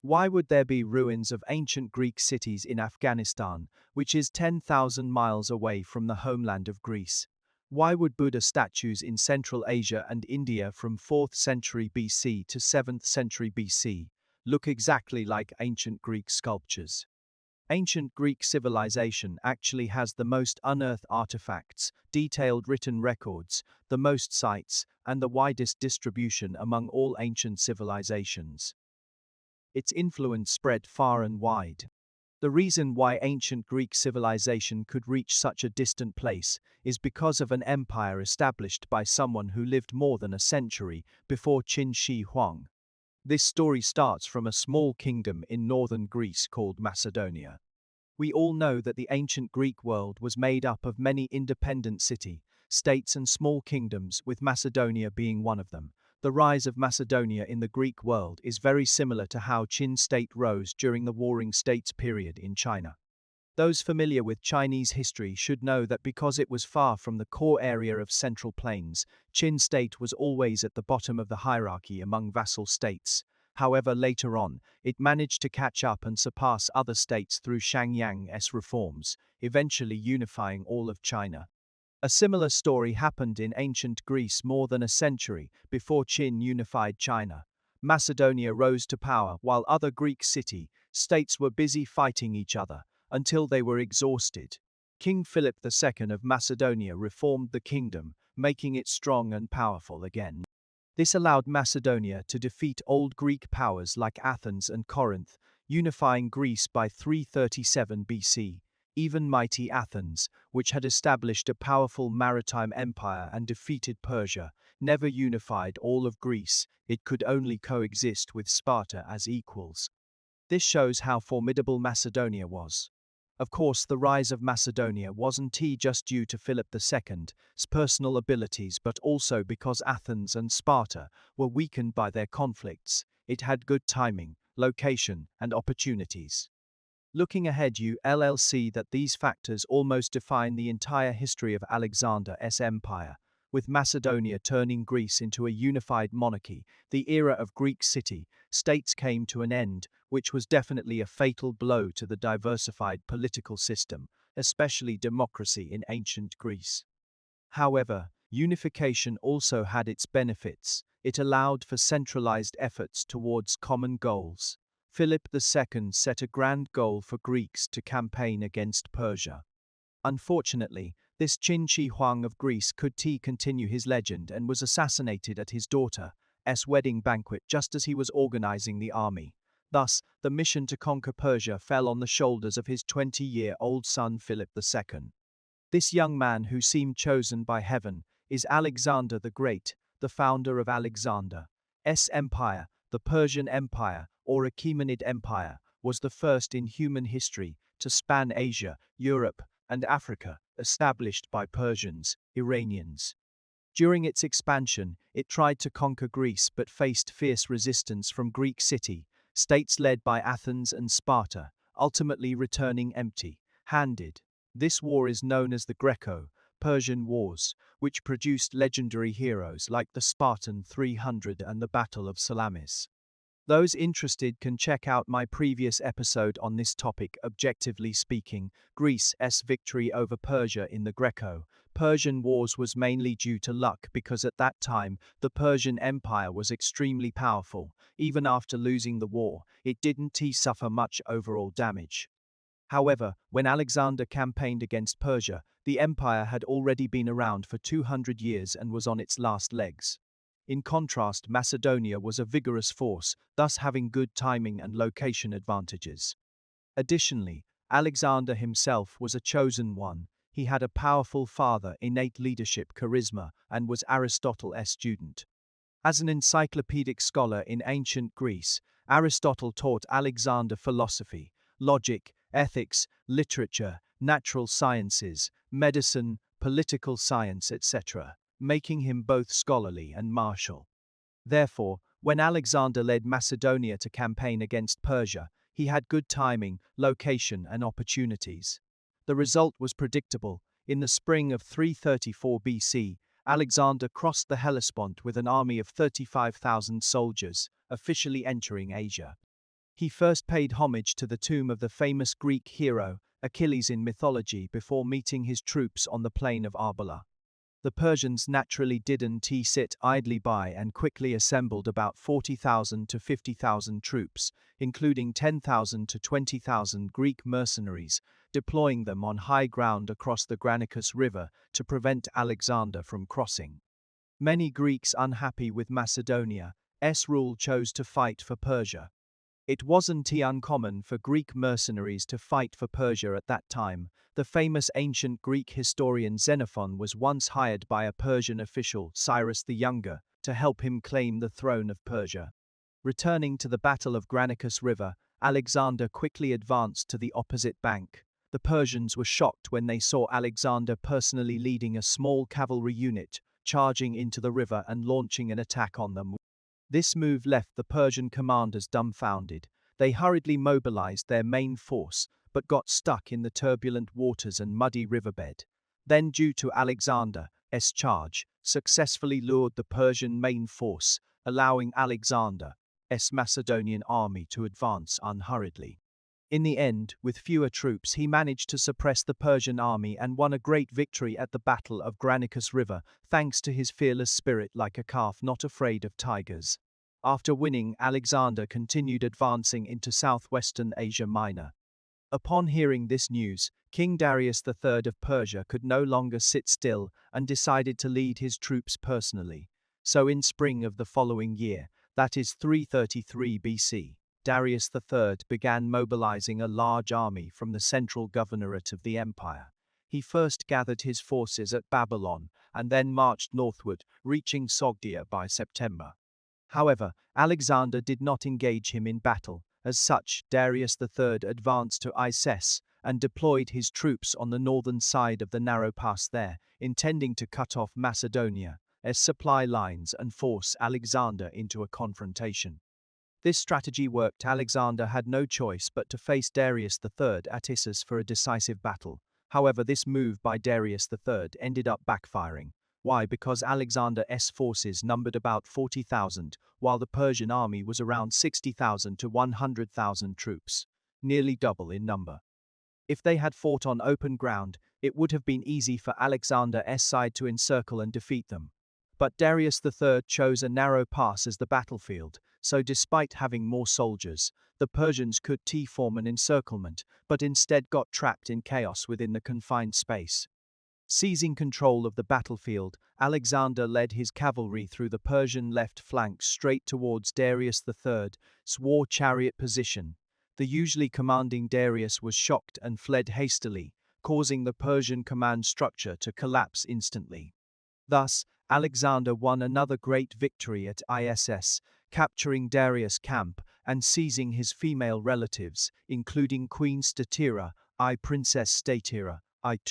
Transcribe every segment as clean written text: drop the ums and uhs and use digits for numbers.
Why would there be ruins of ancient Greek cities in Afghanistan, which is 10,000 miles away from the homeland of Greece? Why would Buddha statues in Central Asia and India from 4th century BC to 7th century BC look exactly like ancient Greek sculptures? Ancient Greek civilization actually has the most unearthed artifacts, detailed written records, the most sites, and the widest distribution among all ancient civilizations. Its influence spread far and wide. The reason why ancient Greek civilization could reach such a distant place is because of an empire established by someone who lived more than a century before Qin Shi Huang. This story starts from a small kingdom in northern Greece called Macedonia. We all know that the ancient Greek world was made up of many independent states and small kingdoms, with Macedonia being one of them. The rise of Macedonia in the Greek world is very similar to how Qin state rose during the Warring States period in China. Those familiar with Chinese history should know that because it was far from the core area of Central Plains, Qin state was always at the bottom of the hierarchy among vassal states. However, later on, it managed to catch up and surpass other states through Shangyang's reforms, eventually unifying all of China. A similar story happened in ancient Greece more than a century before Qin unified China. Macedonia rose to power while other Greek states were busy fighting each other until they were exhausted. King Philip II of Macedonia reformed the kingdom, making it strong and powerful again. This allowed Macedonia to defeat old Greek powers like Athens and Corinth, unifying Greece by 337 BC. Even mighty Athens, which had established a powerful maritime empire and defeated Persia, never unified all of Greece. It could only coexist with Sparta as equals. This shows how formidable Macedonia was. Of course, the rise of Macedonia wasn't just due to Philip II's personal abilities, but also because Athens and Sparta were weakened by their conflicts. It had good timing, location, and opportunities. Looking ahead, you'll see that these factors almost define the entire history of Alexander's empire. With Macedonia turning Greece into a unified monarchy, the era of Greek city-states came to an end, which was definitely a fatal blow to the diversified political system, especially democracy in ancient Greece. However, unification also had its benefits. It allowed for centralized efforts towards common goals. Philip II set a grand goal for Greeks to campaign against Persia. Unfortunately, this Qin Shi Huang of Greece could continue his legend and was assassinated at his daughter's wedding banquet just as he was organizing the army. Thus, the mission to conquer Persia fell on the shoulders of his 20-year-old son Philip II. This young man, who seemed chosen by heaven, is Alexander the Great, the founder of Alexander's empire. The Persian Empire, or Achaemenid Empire, was the first in human history to span Asia, Europe, and Africa, established by Persians, Iranians. During its expansion, it tried to conquer Greece but faced fierce resistance from Greek states led by Athens and Sparta, ultimately returning empty-handed. This war is known as the Greco-Persian Wars, which produced legendary heroes like the Spartan 300 and the Battle of Salamis. Those interested can check out my previous episode on this topic. Objectively speaking, Greece's victory over Persia in the Greco-Persian Wars was mainly due to luck, because at that time, the Persian Empire was extremely powerful. Even after losing the war, it didn't suffer much overall damage. However, when Alexander campaigned against Persia, the empire had already been around for 200 years and was on its last legs. In contrast, Macedonia was a vigorous force, thus having good timing and location advantages. Additionally, Alexander himself was a chosen one. He had a powerful father, innate leadership, charisma, and was Aristotle's student. As an encyclopedic scholar in ancient Greece, Aristotle taught Alexander philosophy, logic, ethics, literature, natural sciences, medicine, political science, etc., making him both scholarly and martial. Therefore, when Alexander led Macedonia to campaign against Persia, he had good timing, location, and opportunities. The result was predictable. In the spring of 334 BC, Alexander crossed the Hellespont with an army of 35,000 soldiers, officially entering Asia. He first paid homage to the tomb of the famous Greek hero, Achilles in mythology, before meeting his troops on the plain of Arbela. The Persians naturally didn't sit idly by and quickly assembled about 40,000 to 50,000 troops, including 10,000 to 20,000 Greek mercenaries, deploying them on high ground across the Granicus River to prevent Alexander from crossing. Many Greeks unhappy with Macedonia's rule chose to fight for Persia. It wasn't uncommon for Greek mercenaries to fight for Persia at that time. The famous ancient Greek historian Xenophon was once hired by a Persian official, Cyrus the Younger, to help him claim the throne of Persia. Returning to the Battle of Granicus River, Alexander quickly advanced to the opposite bank. The Persians were shocked when they saw Alexander personally leading a small cavalry unit, charging into the river and launching an attack on them. This move left the Persian commanders dumbfounded. They hurriedly mobilized their main force, but got stuck in the turbulent waters and muddy riverbed. Then, due to Alexander's charge, successfully lured the Persian main force, allowing Alexander's Macedonian army to advance unhurriedly. In the end, with fewer troops, he managed to suppress the Persian army and won a great victory at the Battle of Granicus River, thanks to his fearless spirit like a calf not afraid of tigers. After winning, Alexander continued advancing into southwestern Asia Minor. Upon hearing this news, King Darius III of Persia could no longer sit still and decided to lead his troops personally. So in spring of the following year, that is 333 BC, Darius III began mobilizing a large army from the central governorate of the empire. He first gathered his forces at Babylon and then marched northward, reaching Sogdia by September. However, Alexander did not engage him in battle. As such, Darius III advanced to Issus and deployed his troops on the northern side of the narrow pass there, intending to cut off Macedonia's supply lines and force Alexander into a confrontation. This strategy worked. Alexander had no choice but to face Darius III at Issus for a decisive battle. However, this move by Darius III ended up backfiring. Why? Because Alexander's forces numbered about 40,000, while the Persian army was around 60,000 to 100,000 troops, nearly double in number. If they had fought on open ground, it would have been easy for Alexander's side to encircle and defeat them. But Darius III chose a narrow pass as the battlefield, so despite having more soldiers, the Persians could form an encirclement, but instead got trapped in chaos within the confined space. Seizing control of the battlefield, Alexander led his cavalry through the Persian left flank straight towards Darius III's war chariot position. The usually commanding Darius was shocked and fled hastily, causing the Persian command structure to collapse instantly. Thus, Alexander won another great victory at Issus, capturing Darius' camp and seizing his female relatives, including Queen Statira, Princess Statira,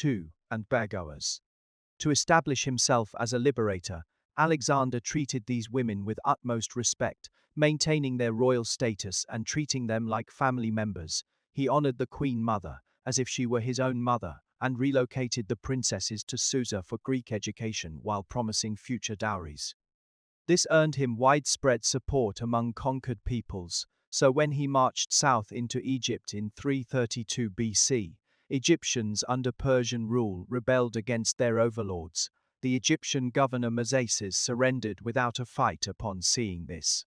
II, and Bagoas. To establish himself as a liberator, Alexander treated these women with utmost respect, maintaining their royal status and treating them like family members. He honored the Queen Mother as if she were his own mother, and relocated the princesses to Susa for Greek education while promising future dowries. This earned him widespread support among conquered peoples, so when he marched south into Egypt in 332 BC, Egyptians under Persian rule rebelled against their overlords. The Egyptian governor Mazaces surrendered without a fight upon seeing this.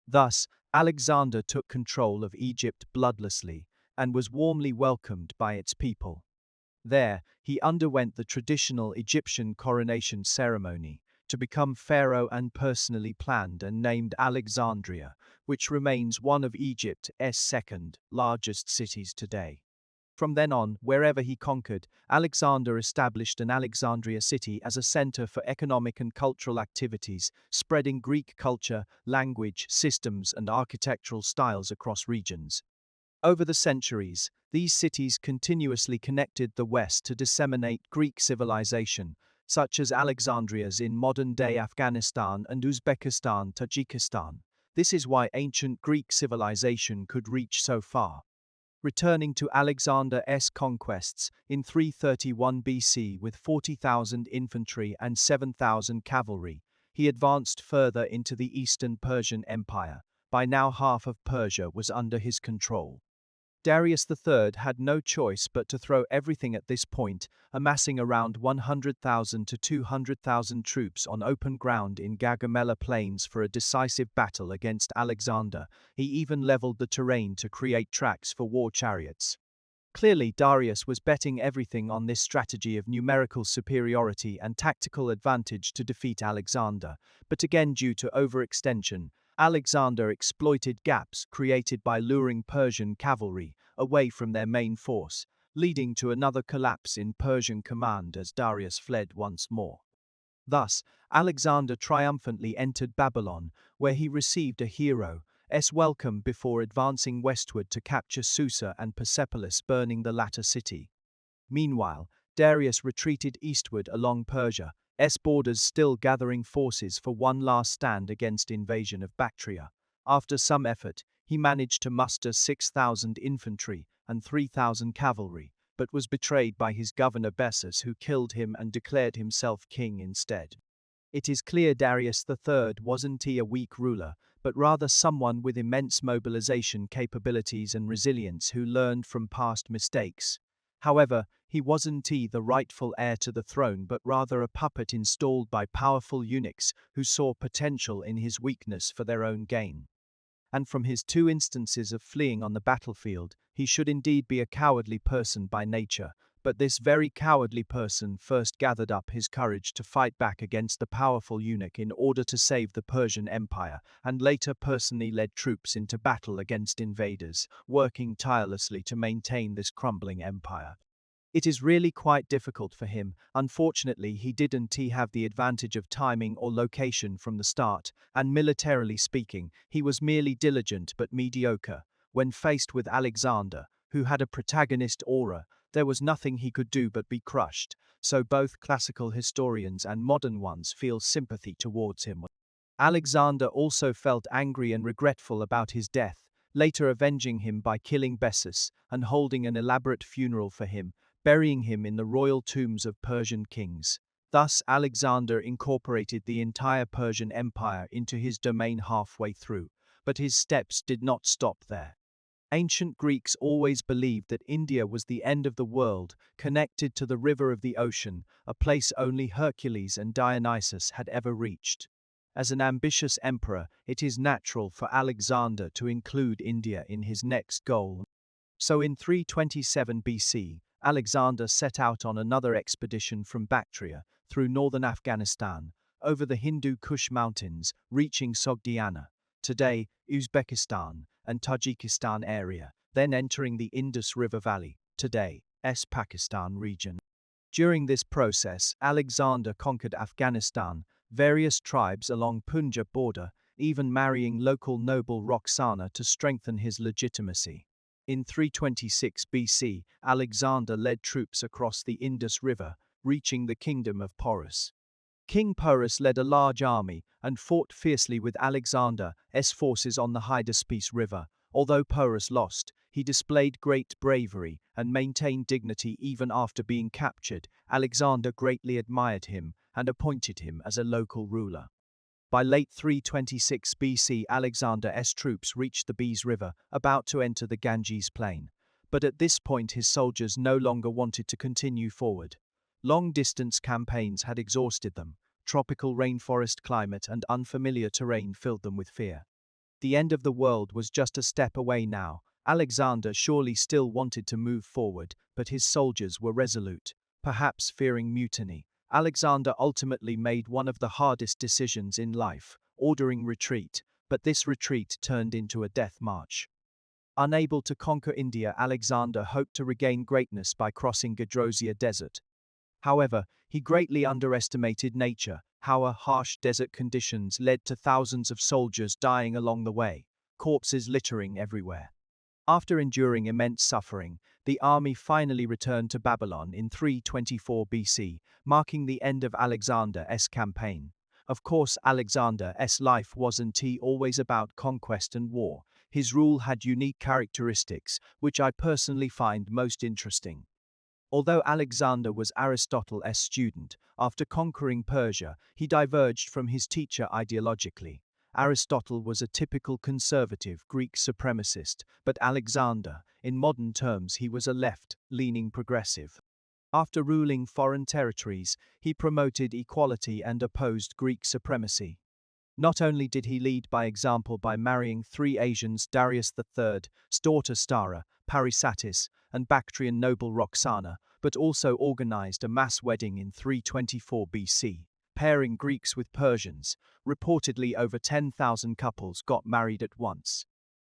Thus, Alexander took control of Egypt bloodlessly and was warmly welcomed by its people. There, he underwent the traditional Egyptian coronation ceremony to become pharaoh and personally planned and named Alexandria, which remains one of Egypt's second largest cities today. From then on, wherever he conquered, Alexander established an Alexandria city as a center for economic and cultural activities, spreading Greek culture, language, systems, and architectural styles across regions. Over the centuries, these cities continuously connected the West to disseminate Greek civilization, such as Alexandria's in modern-day Afghanistan and Uzbekistan, Tajikistan. This is why ancient Greek civilization could reach so far. Returning to Alexander's conquests in 331 BC with 40,000 infantry and 7,000 cavalry, he advanced further into the Eastern Persian Empire, by now half of Persia was under his control. Darius III had no choice but to throw everything at this point, amassing around 100,000 to 200,000 troops on open ground in Gaugamela plains for a decisive battle against Alexander. He even leveled the terrain to create tracks for war chariots. Clearly, Darius was betting everything on this strategy of numerical superiority and tactical advantage to defeat Alexander, but again due to overextension, Alexander exploited gaps created by luring Persian cavalry away from their main force, leading to another collapse in Persian command as Darius fled once more. Thus, Alexander triumphantly entered Babylon, where he received a hero's welcome before advancing westward to capture Susa and Persepolis, burning the latter city. Meanwhile, Darius retreated eastward along Persia's borders, still gathering forces for one last stand against invasion of Bactria. After some effort, he managed to muster 6,000 infantry and 3,000 cavalry, but was betrayed by his governor Bessus, who killed him and declared himself king instead. It is clear Darius III wasn't a weak ruler, but rather someone with immense mobilization capabilities and resilience who learned from past mistakes. However, he wasn't the rightful heir to the throne, but rather a puppet installed by powerful eunuchs who saw potential in his weakness for their own gain. And from his two instances of fleeing on the battlefield, he should indeed be a cowardly person by nature, but this very cowardly person first gathered up his courage to fight back against the powerful eunuch in order to save the Persian Empire, and later personally led troops into battle against invaders, working tirelessly to maintain this crumbling empire. It is really quite difficult for him. Unfortunately, he didn't have the advantage of timing or location from the start, and militarily speaking, he was merely diligent but mediocre. When faced with Alexander, who had a protagonist aura, there was nothing he could do but be crushed, so both classical historians and modern ones feel sympathy towards him. Alexander also felt angry and regretful about his death, later avenging him by killing Bessus and holding an elaborate funeral for him, burying him in the royal tombs of Persian kings. Thus, Alexander incorporated the entire Persian Empire into his domain halfway through, but his steps did not stop there. Ancient Greeks always believed that India was the end of the world, connected to the river of the ocean, a place only Hercules and Dionysus had ever reached. As an ambitious emperor, it is natural for Alexander to include India in his next goal. So in 327 BC, Alexander set out on another expedition from Bactria, through northern Afghanistan, over the Hindu Kush mountains, reaching Sogdiana, today Uzbekistan, and Tajikistan area, then entering the Indus River Valley, today Pakistan region. During this process, Alexander conquered Afghanistan, various tribes along Punjab border, even marrying local noble Roxana to strengthen his legitimacy. In 326 BC, Alexander led troops across the Indus River, reaching the kingdom of Porus. King Porus led a large army and fought fiercely with Alexander's forces on the Hydaspes River. Although Porus lost, he displayed great bravery and maintained dignity even after being captured. Alexander greatly admired him and appointed him as a local ruler. By late 326 BC, Alexander's troops reached the Beas River, about to enter the Ganges plain. But at this point his soldiers no longer wanted to continue forward. Long-distance campaigns had exhausted them. Tropical rainforest climate and unfamiliar terrain filled them with fear. The end of the world was just a step away now. Alexander surely still wanted to move forward, but his soldiers were resolute. Perhaps fearing mutiny, Alexander ultimately made one of the hardest decisions in life, ordering retreat, but this retreat turned into a death march. Unable to conquer India, Alexander hoped to regain greatness by crossing Gadrosia Desert. However, he greatly underestimated nature, how harsh desert conditions led to thousands of soldiers dying along the way, corpses littering everywhere. After enduring immense suffering, the army finally returned to Babylon in 324 BC, marking the end of Alexander's campaign. Of course, Alexander's life wasn't always about conquest and war. His rule had unique characteristics, which I personally find most interesting. Although Alexander was Aristotle's student, after conquering Persia, he diverged from his teacher ideologically. Aristotle was a typical conservative Greek supremacist, but Alexander, in modern terms, he was a left-leaning progressive. After ruling foreign territories, he promoted equality and opposed Greek supremacy. Not only did he lead by example by marrying three Asians, Darius III's daughter Stara, Parysatis, and Bactrian noble Roxana, but also organized a mass wedding in 324 BC, pairing Greeks with Persians. Reportedly, over 10,000 couples got married at once.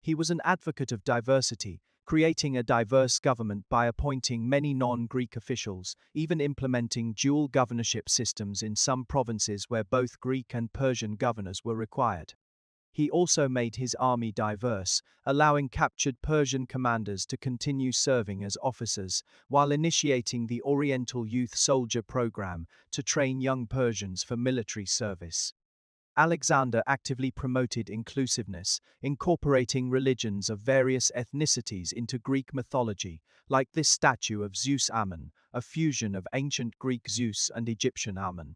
He was an advocate of diversity, creating a diverse government by appointing many non-Greek officials, even implementing dual governorship systems in some provinces where both Greek and Persian governors were required. He also made his army diverse, allowing captured Persian commanders to continue serving as officers, while initiating the Oriental Youth Soldier Program to train young Persians for military service. Alexander actively promoted inclusiveness, incorporating religions of various ethnicities into Greek mythology, like this statue of Zeus Ammon, a fusion of ancient Greek Zeus and Egyptian Ammon.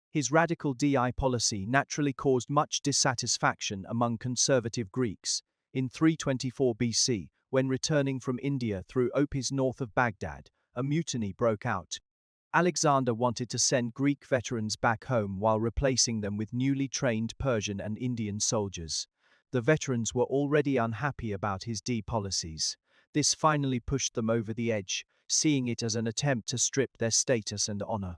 His radical DI policy naturally caused much dissatisfaction among conservative Greeks. In 324 BC, when returning from India through Opis north of Baghdad, a mutiny broke out. Alexander wanted to send Greek veterans back home while replacing them with newly trained Persian and Indian soldiers. The veterans were already unhappy about his policies. This finally pushed them over the edge, seeing it as an attempt to strip their status and honor.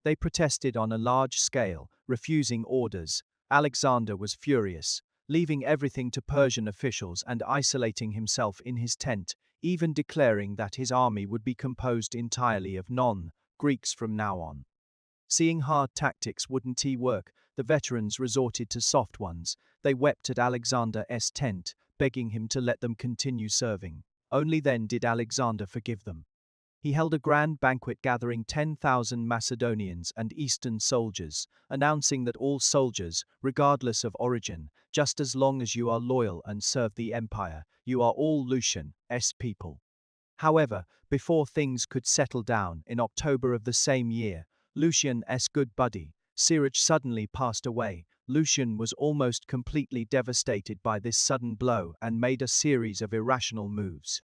They protested on a large scale, refusing orders. Alexander was furious, leaving everything to Persian officials and isolating himself in his tent, even declaring that his army would be composed entirely of non-Greeks from now on. Seeing hard tactics wouldn't work, the veterans resorted to soft ones. They wept at Alexander's tent, begging him to let them continue serving. Only then did Alexander forgive them. He held a grand banquet gathering 10,000 Macedonians and Eastern soldiers, announcing that all soldiers, regardless of origin, just as long as you are loyal and serve the empire, you are all Lucian's people. However, before things could settle down, in October of the same year, Lucian's good buddy, Sirach, suddenly passed away. Lucian was almost completely devastated by this sudden blow and made a series of irrational moves.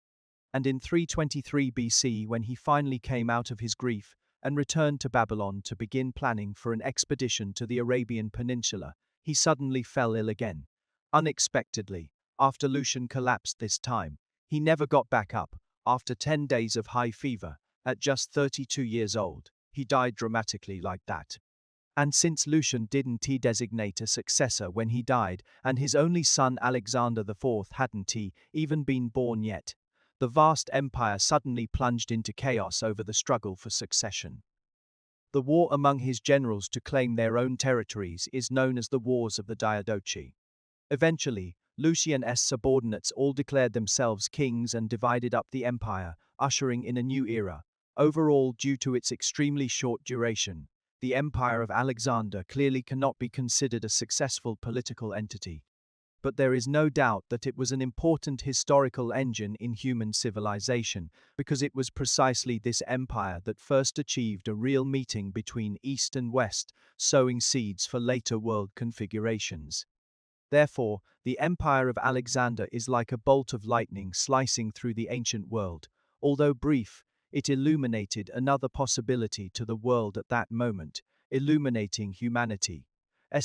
And in 323 BC, when he finally came out of his grief and returned to Babylon to begin planning for an expedition to the Arabian Peninsula, he suddenly fell ill again. Unexpectedly, after Lucian collapsed this time, he never got back up. After 10 days of high fever, at just 32 years old, he died dramatically like that. And since Lucian didn't designate a successor when he died, and his only son Alexander IV hadn't even been born yet, the vast empire suddenly plunged into chaos over the struggle for succession. The war among his generals to claim their own territories is known as the Wars of the Diadochi. Eventually, Lucian's subordinates all declared themselves kings and divided up the empire, ushering in a new era. Overall, due to its extremely short duration, the empire of Alexander clearly cannot be considered a successful political entity. But there is no doubt that it was an important historical engine in human civilization, because it was precisely this empire that first achieved a real meeting between East and West, sowing seeds for later world configurations. Therefore, the empire of Alexander is like a bolt of lightning slicing through the ancient world. Although brief, it illuminated another possibility to the world at that moment, illuminating humanity's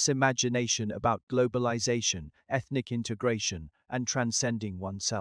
imagination about globalization, ethnic integration, and transcending oneself.